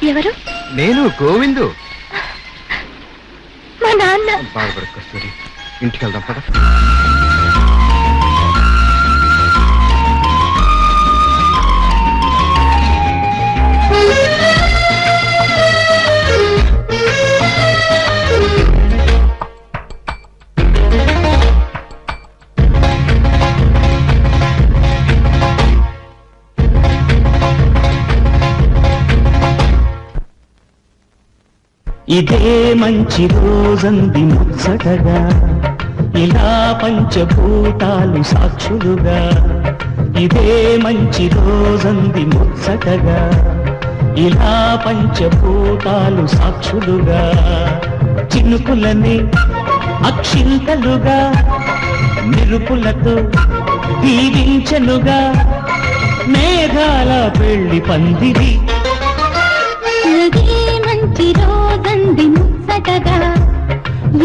ఎవరు? నేను గోవిందు. మా నాన్న. బాధపడకు కస్తూరి, ఇంటికి వెళ్దాం పద. ఇదే మంచి రోజంది ముచ్చటగా, ఇలా పంచభూతాలు సాక్షులుగా. ఇదే మంచి రోజంది ముచ్చటగా, ఇలా పంచభూతాలు సాక్షులుగా. చినుకులని అక్షింతలుగా, మెరుపులతో దీవించనుగా, మేఘాల పెళ్లి పందిరి. మంచి రోజంది ముచ్చటగా,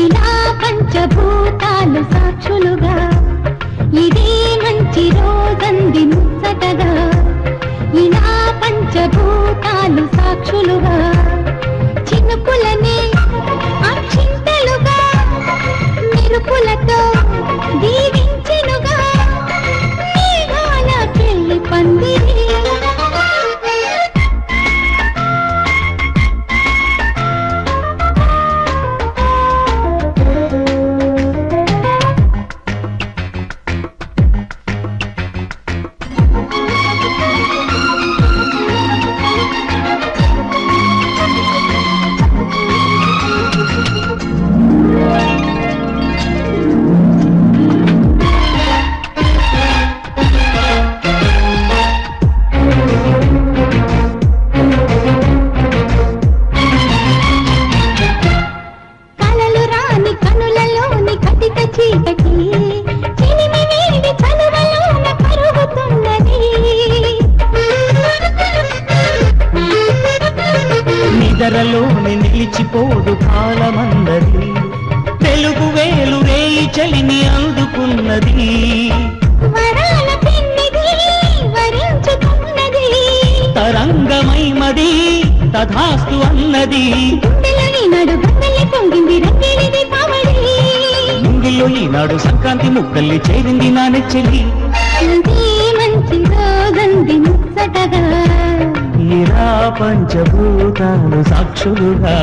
ఇలా పంచభూతాలు సాక్షులుగా. ఇదే మంచి రోజంది ముచ్చటగా, ఇలా పంచభూతాలు సాక్షులుగా. చినుకులనే అక్షింతలుగా, మెరుపులతో దీవించెనుగా, మేఘాల పెళ్లి పందిరి. నిదరలోని నిలిచిపోదు కాలమందది, తెలుగు వేలు రేయి చలిని అందుకున్నది. తరంగమై మది తథాస్తు అన్నది. ముంగిలో ఈనాడు సంక్రాంతి ముక్కల్ని చేరింది నా నెచ్చెలి. మంచి రోజంది ముచ్చటగా, ఇలా పంచభూతాలు సాక్షులుగా.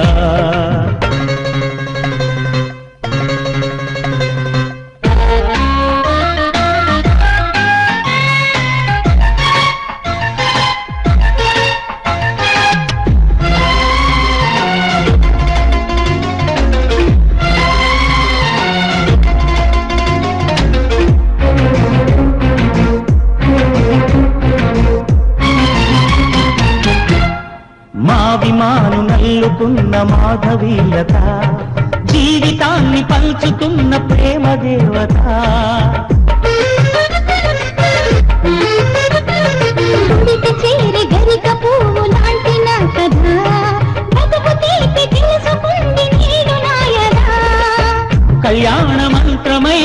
మావిమాను నల్లుకున్న మాధవీలత, జీవితాన్ని పంచుతున్న ప్రేమ దేవత. చేరి గరిక పువ్వు లాంటి నా కథ, బతుకు తీపి తెలుసుకుంది నేను నాయనా. కళ్యాణ మంత్రమై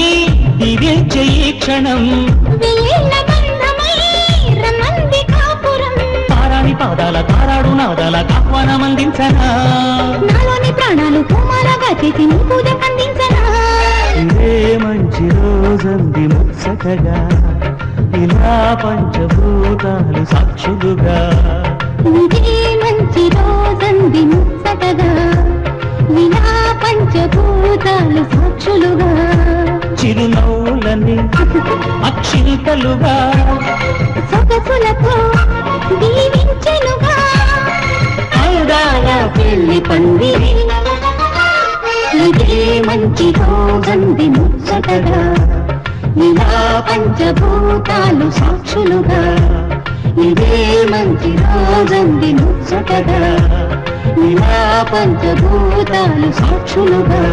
దివ్యించే ఈ క్షణం, పాదాల తారాడు నాదాల ఆహ్వానం అందించనా. నాలోని ప్రాణాలు పూమాలగా చేసి నీ పూజ కందించనా. ఇదే మంచి రోజంది ముచ్చటగా, ఇలా పంచభూతాలు సాక్షులుగా. ఇదే మంచి రోజంది ముచ్చటగా, ఇలా పంచభూతాలు సాక్షులుగా. చిరునవ్వులని అక్షింతలుగా, సొగసులతో దీవించెనుగా, అందాల పెళ్లి పందిరి. ఇదే మంచి రోజంది ముచ్చటగా, ఇలా పంచభూతాలు సాక్షులుగా. ఇదే మంచి రోజంది ముచ్చటగా, ఇలా పంచభూతాలు సాక్షులుగా.